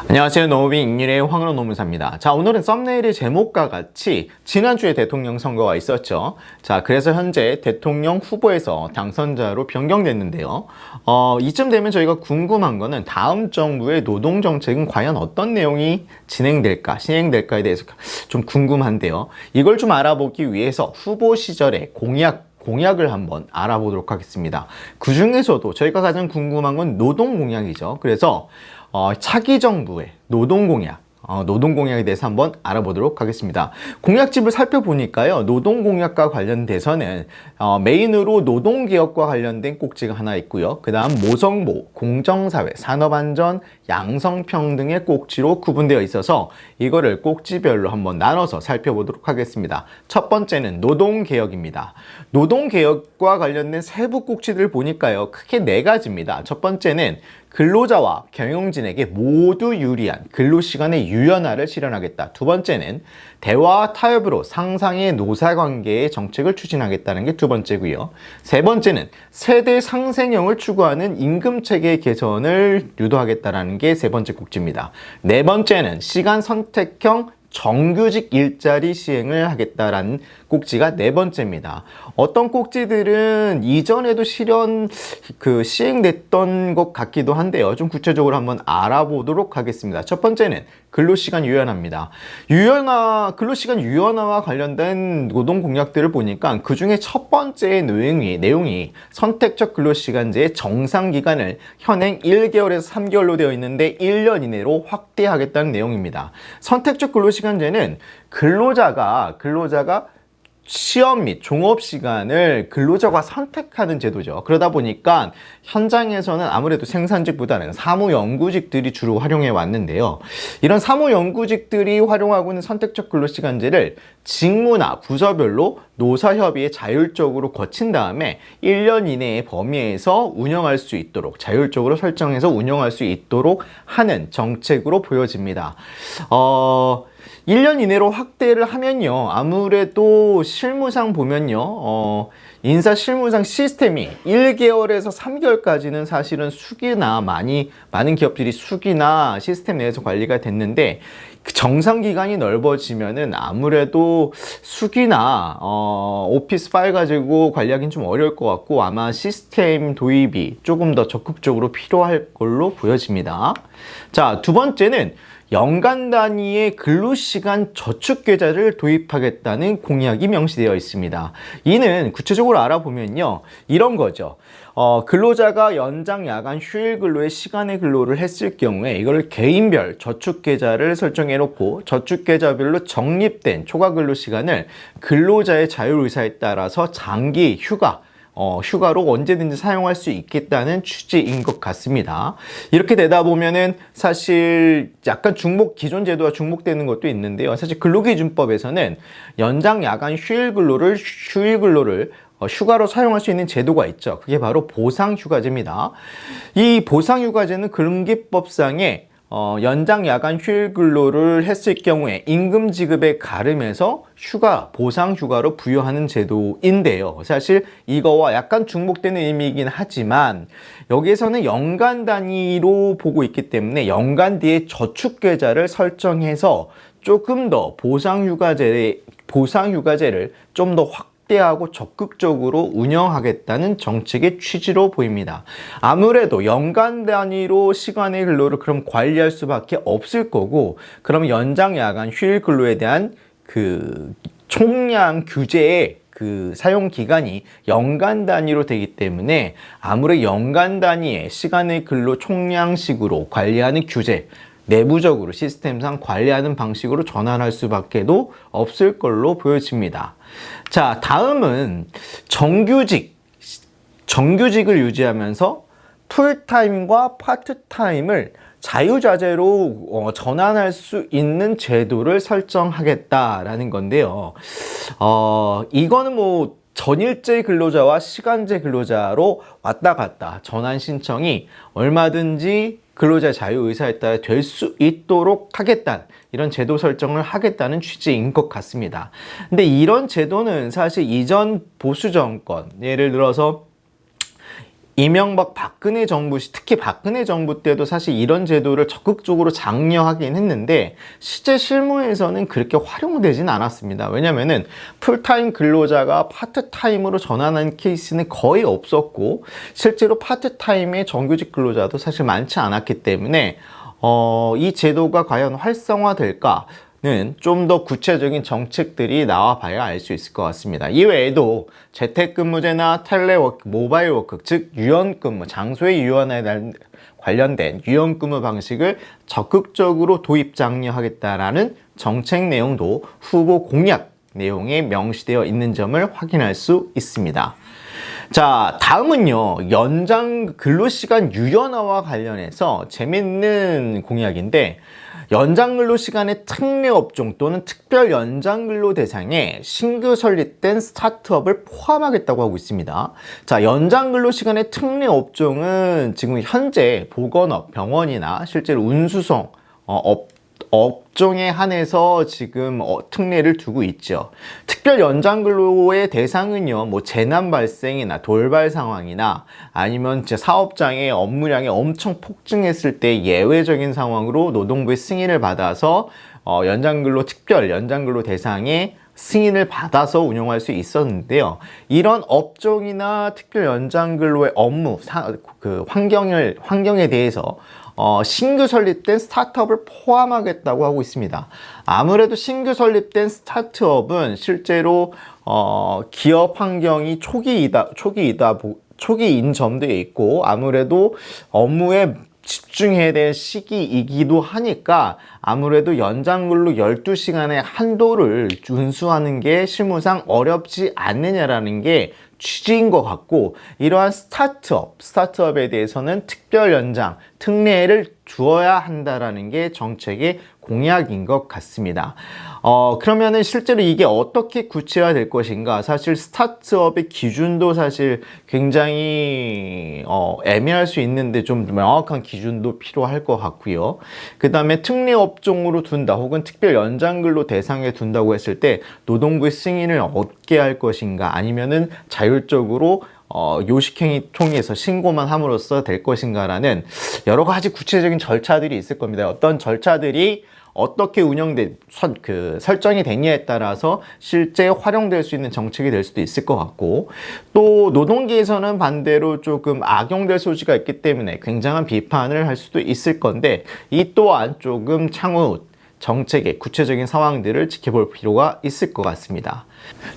안녕하세요. 노무비 잉일의 황은호 노무사입니다. 자, 오늘은 썸네일의 제목과 같이 지난주에 대통령 선거가 있었죠. 자, 그래서 현재 대통령 후보에서 당선자로 변경됐는데요. 이쯤 되면 저희가 궁금한 거는 다음 정부의 노동정책은 과연 어떤 내용이 진행될까, 시행될까에 대해서 좀 궁금한데요. 이걸 좀 알아보기 위해서 후보 시절의 공약을 한번 알아보도록 하겠습니다. 그 중에서도 저희가 가장 궁금한 건 노동 공약이죠. 그래서 차기 정부의 노동 공약에 대해서 한번 알아보도록 하겠습니다. 공약집을 살펴보니까요, 노동 공약과 관련돼서는 메인으로 노동개혁과 관련된 꼭지가 하나 있고요. 그 다음 모성보, 공정사회, 산업안전, 양성평등의 꼭지로 구분되어 있어서 이거를 꼭지별로 한번 나눠서 살펴보도록 하겠습니다. 첫 번째는 노동개혁입니다. 노동개혁과 관련된 세부 꼭지들을 보니까요, 크게 네 가지입니다. 첫 번째는 근로자와 경영진에게 모두 유리한 근로시간의 유연화를 실현하겠다. 두 번째는 대화와 타협으로 상상의 노사관계의 정책을 추진하겠다는 게 두 번째고요. 세 번째는 세대 상생형을 추구하는 임금체계 개선을 유도하겠다는 게 세 번째 꼭지입니다. 네 번째는 시간 선택형 정규직 일자리 시행을 하겠다라는 꼭지가 네 번째입니다. 어떤 꼭지들은 이전에도 시행됐던 것 같기도 한데요. 좀 구체적으로 한번 알아보도록 하겠습니다. 첫 번째는 근로시간 유연화입니다. 근로시간 유연화와 관련된 노동 공약들을 보니까 그 중에 첫 번째 내용이 선택적 근로시간제의 정상기간을 현행 1개월에서 3개월로 되어 있는데 1년 이내로 확대하겠다는 내용입니다. 선택적 근로시간제는 근로자가 시험 및 종업시간을 근로자가 선택하는 제도죠. 그러다 보니까 현장에서는 아무래도 생산직보다는 사무연구직들이 주로 활용해 왔는데요. 이런 사무연구직들이 활용하고 있는 선택적 근로시간제를 직무나 부서별로 노사협의에 자율적으로 거친 다음에 1년 이내의 범위에서 운영할 수 있도록 자율적으로 설정해서 운영할 수 있도록 하는 정책으로 보여집니다. 1년 이내로 확대를 하면요, 아무래도 실무상 보면요, 인사 실무상 시스템이 1개월에서 3개월까지는 사실은 많은 기업들이 수기나 시스템 내에서 관리가 됐는데, 정상 기간이 넓어지면은 아무래도 수기나 오피스 파일 가지고 관리하기는 좀 어려울 것 같고, 아마 시스템 도입이 조금 더 적극적으로 필요할 걸로 보여집니다. 자, 두 번째는 연간 단위의 근로시간 저축계좌를 도입하겠다는 공약이 명시되어 있습니다. 이는 구체적으로 알아보면요, 이런 거죠. 근로자가 연장 야간 휴일 근로의 시간의 근로를 했을 경우에 이걸 개인별 저축계좌를 설정해 놓고 저축계좌별로 적립된 초과 근로시간을 근로자의 자율의사에 따라서 장기 휴가로 언제든지 사용할 수 있겠다는 취지인 것 같습니다. 이렇게 되다 보면은 사실 약간 기존 제도와 중복되는 것도 있는데요. 사실 근로기준법에서는 연장 야간 휴일 근로를 휴가로 사용할 수 있는 제도가 있죠. 그게 바로 보상휴가제입니다. 이 보상휴가제는 근로기법상에 연장 야간 휴일 근로를 했을 경우에 임금 지급에 가름해서 보상휴가로 부여하는 제도인데요. 사실 이거와 약간 중복되는 의미이긴 하지만 여기에서는 연간 단위로 보고 있기 때문에 연간 뒤에 저축계좌를 설정해서 조금 더 보상휴가제를 좀 더 확대하고 적극적으로 운영하겠다는 정책의 취지로 보입니다. 아무래도 연간 단위로 시간의 근로를 그럼 관리할 수밖에 없을 거고, 그럼 연장 야간 휴일 근로에 대한 총량 규제의 사용 기간이 연간 단위로 되기 때문에 아무래도 연간 단위의 시간의 근로 총량식으로 관리하는 규제, 내부적으로 시스템상 관리하는 방식으로 전환할 수밖에도 없을 걸로 보여집니다. 자, 다음은 정규직을 유지하면서 풀타임과 파트타임을 자유자재로 전환할 수 있는 제도를 설정하겠다라는 건데요. 이거는 전일제 근로자와 시간제 근로자로 왔다 갔다 전환 신청이 얼마든지 근로자 자유의사에 따라 될 수 있도록 하겠다, 이런 제도 설정을 하겠다는 취지인 것 같습니다. 근데 이런 제도는 사실 이전 보수 정권, 예를 들어서 이명박 박근혜 정부 시, 특히 박근혜 정부 때도 사실 이런 제도를 적극적으로 장려하긴 했는데 실제 실무에서는 그렇게 활용되진 않았습니다. 왜냐면은 풀타임 근로자가 파트타임으로 전환한 케이스는 거의 없었고 실제로 파트타임의 정규직 근로자도 사실 많지 않았기 때문에 이 제도가 과연 활성화될까? 는 좀 더 구체적인 정책들이 나와 봐야 알 수 있을 것 같습니다. 이외에도 재택근무제나 텔레워크, 모바일워크, 즉 유연근무, 장소의 유연에 관련된 유연근무 방식을 적극적으로 도입 장려하겠다라는 정책 내용도 후보 공약 내용에 명시되어 있는 점을 확인할 수 있습니다. 자, 다음은요, 연장 근로시간 유연화와 관련해서 재밌는 공약인데, 연장 근로 시간의 특례 업종 또는 특별 연장 근로 대상에 신규 설립된 스타트업을 포함하겠다고 하고 있습니다. 자, 연장 근로 시간의 특례 업종은 지금 현재 보건업, 병원이나 실제로 운수송 업종에 한해서 지금 특례를 두고 있죠. 특별 연장 근로의 대상은요, 뭐 재난 발생이나 돌발 상황이나 아니면 사업장의 업무량이 엄청 폭증했을 때 예외적인 상황으로 노동부의 승인을 받아서 연장 근로 특별 연장 근로 대상에 승인을 받아서 운영할 수 있었는데요. 이런 업종이나 특별 연장 근로의 업무 환경에 대해서 신규 설립된 스타트업을 포함하겠다고 하고 있습니다. 아무래도 신규 설립된 스타트업은 실제로 기업 환경이 초기인 점도 있고 아무래도 업무에 집중해야 될 시기이기도 하니까 아무래도 연장근로 12시간의 한도를 준수하는 게 실무상 어렵지 않느냐라는 게 취지인 것 같고 이러한 스타트업에 대해서는 특별 연장, 특례를 주어야 한다라는 게 정책의 공약인 것 같습니다. 그러면은 실제로 이게 어떻게 구체화될 것인가? 사실 스타트업의 기준도 사실 굉장히 애매할 수 있는데 좀 명확한 기준도 필요할 것 같고요. 그 다음에 특례 업종으로 둔다 혹은 특별 연장근로 대상에 둔다고 했을 때 노동부의 승인을 얻게 할 것인가 아니면은 자율적으로 요식행위 통해서 신고만 함으로써 될 것인가라는 여러 가지 구체적인 절차들이 있을 겁니다. 어떤 절차들이 어떻게 설정이 됐냐에 따라서 실제 활용될 수 있는 정책이 될 수도 있을 것 같고 또 노동계에서는 반대로 조금 악용될 소지가 있기 때문에 굉장한 비판을 할 수도 있을 건데 이 또한 조금 향후 정책의 구체적인 상황들을 지켜볼 필요가 있을 것 같습니다.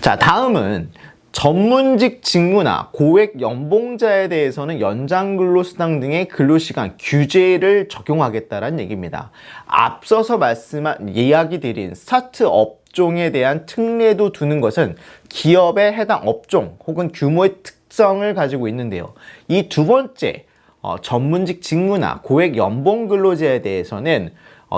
자, 다음은 전문직 직무나 고액 연봉자에 대해서는 연장근로수당 등의 근로시간 규제를 적용하겠다는 얘기입니다. 앞서서 이야기 드린 스타트 업종에 대한 특례도 두는 것은 기업에 해당 업종 혹은 규모의 특성을 가지고 있는데요. 이 두 번째, 전문직 직무나 고액 연봉 근로자에 대해서는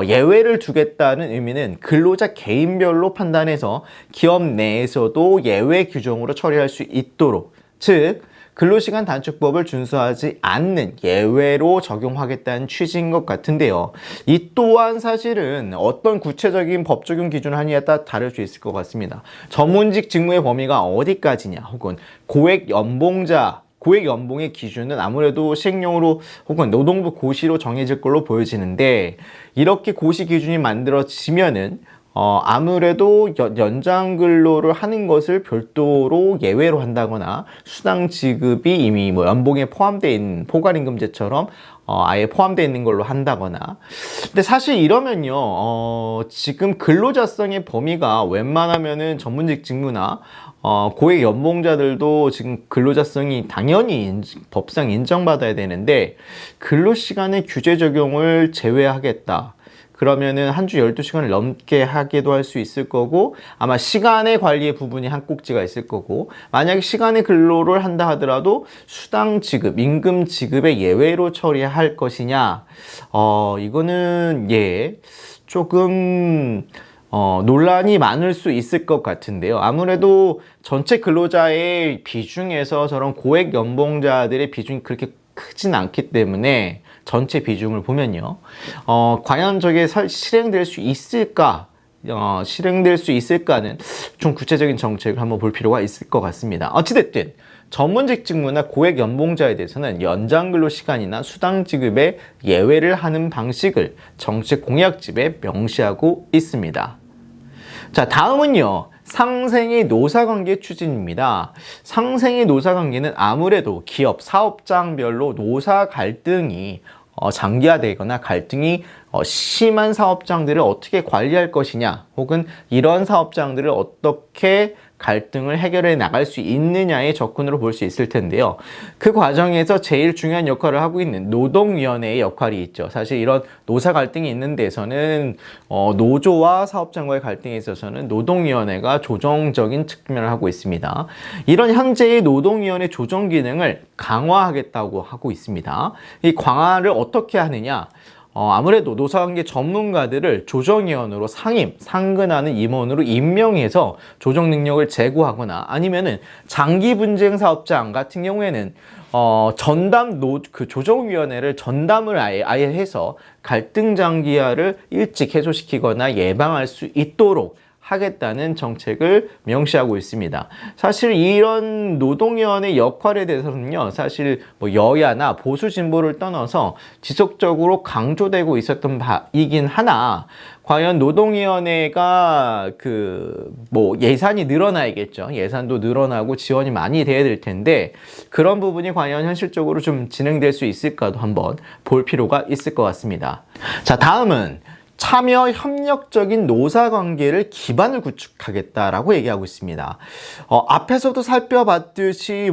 예외를 두겠다는 의미는 근로자 개인별로 판단해서 기업 내에서도 예외 규정으로 처리할 수 있도록, 즉 근로시간 단축법을 준수하지 않는 예외로 적용하겠다는 취지인 것 같은데요. 이 또한 사실은 어떤 구체적인 법 적용 기준을 하느냐에 따라 다를 수 있을 것 같습니다. 전문직 직무의 범위가 어디까지냐 혹은 고액 연봉의 기준은 아무래도 시행령으로 혹은 노동부 고시로 정해질 걸로 보여지는데 이렇게 고시 기준이 만들어지면은 아무래도 연장 근로를 하는 것을 별도로 예외로 한다거나 수당 지급이 이미 뭐 연봉에 포함되어 있는 포괄임금제처럼 아예 포함되어 있는 걸로 한다거나. 근데 사실 이러면요, 지금 근로자성의 범위가 웬만하면은 전문직 직무나 고액 연봉자들도 지금 근로자성이 당연히 법상 인정받아야 되는데 근로시간의 규제 적용을 제외하겠다. 그러면은 한 주 12시간을 넘게 하기도 할 수 있을 거고 아마 시간의 관리의 부분이 한 꼭지가 있을 거고 만약에 시간의 근로를 한다 하더라도 수당 지급, 임금 지급의 예외로 처리할 것이냐 이거는 조금 논란이 많을 수 있을 것 같은데요. 아무래도 전체 근로자의 비중에서 저런 고액 연봉자들의 비중이 그렇게 크진 않기 때문에 전체 비중을 보면요. 과연 저게 실행될 수 있을까? 실행될 수 있을까는 좀 구체적인 정책을 한번 볼 필요가 있을 것 같습니다. 어찌됐든 전문직 직무나 고액 연봉자에 대해서는 연장 근로 시간이나 수당 지급에 예외를 하는 방식을 정책 공약집에 명시하고 있습니다. 자, 다음은요. 상생의 노사관계 추진입니다. 상생의 노사관계는 아무래도 기업, 사업장별로 노사 갈등이 장기화되거나 갈등이 심한 사업장들을 어떻게 관리할 것이냐, 혹은 이런 사업장들을 어떻게 갈등을 해결해 나갈 수 있느냐의 접근으로 볼 수 있을 텐데요. 그 과정에서 제일 중요한 역할을 하고 있는 노동위원회의 역할이 있죠. 사실 이런 노사 갈등이 있는 데서는 노조와 사업장과의 갈등에 있어서는 노동위원회가 조정적인 측면을 하고 있습니다. 이런 현재의 노동위원회 조정 기능을 강화하겠다고 하고 있습니다. 이 강화를 어떻게 하느냐? 아무래도 노사관계 전문가들을 조정위원으로 상근하는 임원으로 임명해서 조정 능력을 제고하거나, 아니면은 장기 분쟁 사업장 같은 경우에는 그 조정위원회를 전담을 아예 해서 갈등 장기화를 일찍 해소시키거나 예방할 수 있도록 하겠다는 정책을 명시하고 있습니다. 사실 이런 노동위원회 역할에 대해서는요, 사실 뭐 여야나 보수 진보를 떠나서 지속적으로 강조되고 있었던 바이긴 하나, 과연 노동위원회가 예산이 늘어나야겠죠. 예산도 늘어나고 지원이 많이 돼야 될 텐데, 그런 부분이 과연 현실적으로 좀 진행될 수 있을까도 한번 볼 필요가 있을 것 같습니다. 자, 다음은 참여 협력적인 노사관계를 기반을 구축하겠다라고 얘기하고 있습니다. 앞에서도 살펴봤듯이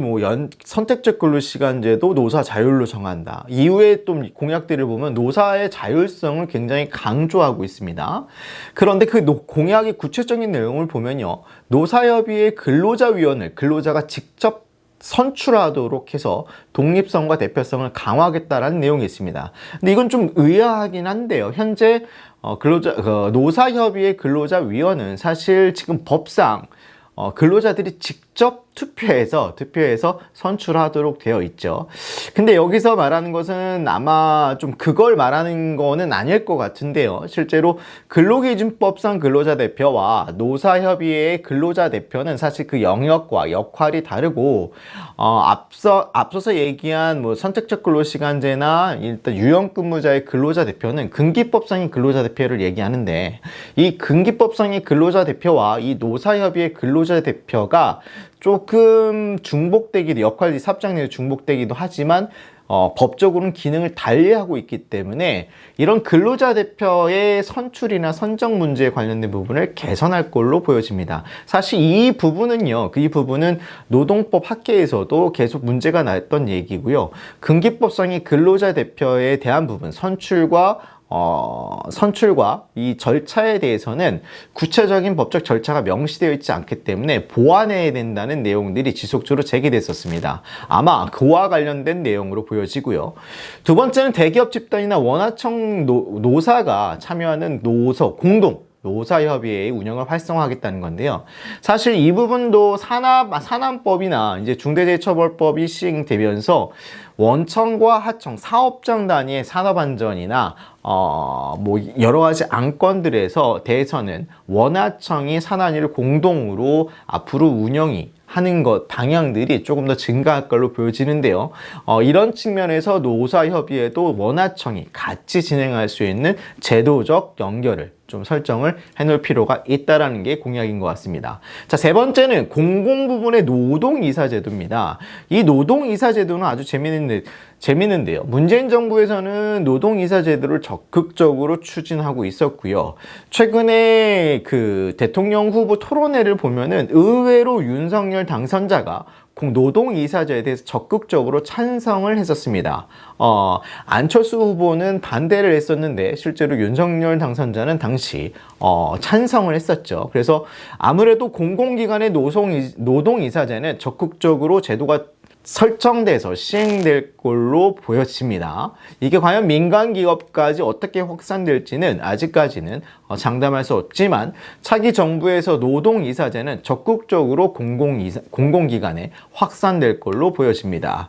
선택적 근로시간제도 노사 자율로 정한다. 이후에 또 공약들을 보면 노사의 자율성을 굉장히 강조하고 있습니다. 그런데 그 공약의 구체적인 내용을 보면요, 노사협의회 근로자위원을 근로자가 직접 선출하도록 해서 독립성과 대표성을 강화하겠다라는 내용이 있습니다. 근데 이건 좀 의아하긴 한데요. 현재 노사협의회 근로자위원은 사실 지금 법상 근로자들이 직접 투표해서 선출하도록 되어 있죠. 근데 여기서 말하는 것은 아마 좀 그걸 말하는 거는 아닐 것 같은데요. 실제로 근로기준법상 근로자 대표와 노사협의회의 근로자 대표는 사실 그 영역과 역할이 다르고, 앞서서 얘기한 선택적 근로시간제나 일단 유연근무자의 근로자 대표는 근기법상의 근로자 대표를 얘기하는데, 이 근기법상의 근로자 대표와 이 노사협의회 근로자 대표가 조금 역할이 삽장 내에 중복되기도 하지만 법적으로는 기능을 달리하고 있기 때문에 이런 근로자 대표의 선출이나 선정 문제에 관련된 부분을 개선할 걸로 보여집니다. 사실 이 부분은 노동법 학계에서도 계속 문제가 났던 얘기고요. 근기법상의 근로자 대표에 대한 부분, 선출과 이 절차에 대해서는 구체적인 법적 절차가 명시되어 있지 않기 때문에 보완해야 된다는 내용들이 지속적으로 제기됐었습니다. 아마 그와 관련된 내용으로 보여지고요. 두 번째는 대기업 집단이나 원화청 노사가 참여하는 노사협의회의 운영을 활성화하겠다는 건데요. 사실 이 부분도 산안법이나 이제 중대재해처벌법이 시행되면서 원청과 하청, 사업장 단위의 산업안전이나 여러 가지 안건들에서 대해서는 원하청이 산안위를 공동으로 앞으로 운영이 하는 방향들이 조금 더 증가할 걸로 보여지는데요. 이런 측면에서 노사협의회도 원하청이 같이 진행할 수 있는 제도적 연결을 좀 설정을 해놓을 필요가 있다라는 게 공약인 것 같습니다. 자, 세 번째는 공공부문의 노동이사제도입니다. 이 노동이사제도는 아주 재밌는데요. 문재인 정부에서는 노동이사제도를 적극적으로 추진하고 있었고요. 최근에 그 대통령 후보 토론회를 보면은 의외로 윤석열 당선자가 노동이사제에 대해서 적극적으로 찬성을 했었습니다. 안철수 후보는 반대를 했었는데 실제로 윤석열 당선자는 당시 찬성을 했었죠. 그래서 아무래도 공공기관의 노동이사제는 적극적으로 제도가 설정돼서 시행될 걸로 보여집니다. 이게 과연 민간 기업까지 어떻게 확산될지는 아직까지는 장담할 수 없지만 차기 정부에서 노동이사제는 적극적으로 공공기관에 확산될 걸로 보여집니다.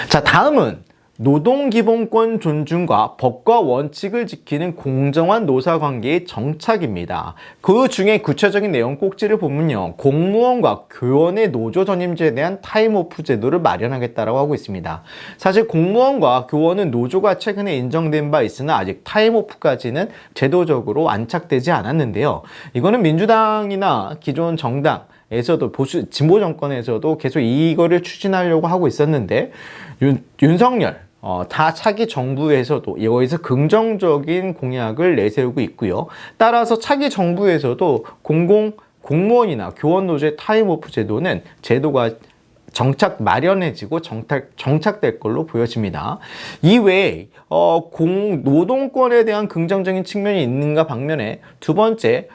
자, 다음은 노동기본권 존중과 법과 원칙을 지키는 공정한 노사관계의 정착입니다. 그 중에 구체적인 내용 꼭지를 보면요. 공무원과 교원의 노조 전임제에 대한 타임오프 제도를 마련하겠다라고 하고 있습니다. 사실 공무원과 교원은 노조가 최근에 인정된 바 있으나 아직 타임오프까지는 제도적으로 안착되지 않았는데요. 이거는 민주당이나 기존 정당 에서도 보수 진보 정권에서도 계속 이거를 추진하려고 하고 있었는데 윤석열 다 차기 정부에서도 이거에서 긍정적인 공약을 내세우고 있고요. 따라서 차기 정부에서도 공무원이나 교원 노조의 타임오프 제도는 제도가 정착 마련해지고 정착될 걸로 보여집니다. 이외에 노동권에 대한 긍정적인 측면이 있는가 방면에 두 번째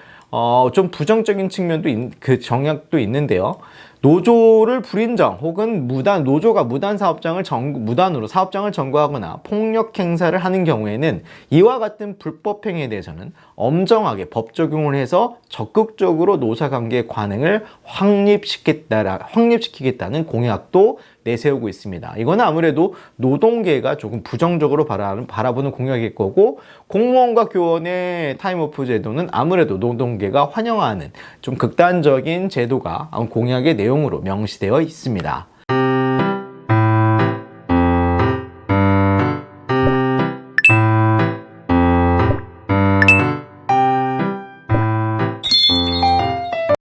좀 부정적인 측면도 그 정약도 있는데요. 노조를 불인정 혹은 노조가 무단으로 사업장을 점거하거나 폭력 행사를 하는 경우에는 이와 같은 불법 행위에 대해서는 엄정하게 법 적용을 해서 적극적으로 노사관계 관행을 확립시키겠다는 공약도 내세우고 있습니다. 이거는 아무래도 노동계가 조금 부정적으로 바라보는 공약일 거고, 공무원과 교원의 타임오프 제도는 아무래도 노동계가 환영하는 좀 극단적인 제도가 공약의 내용으로 명시되어 있습니다.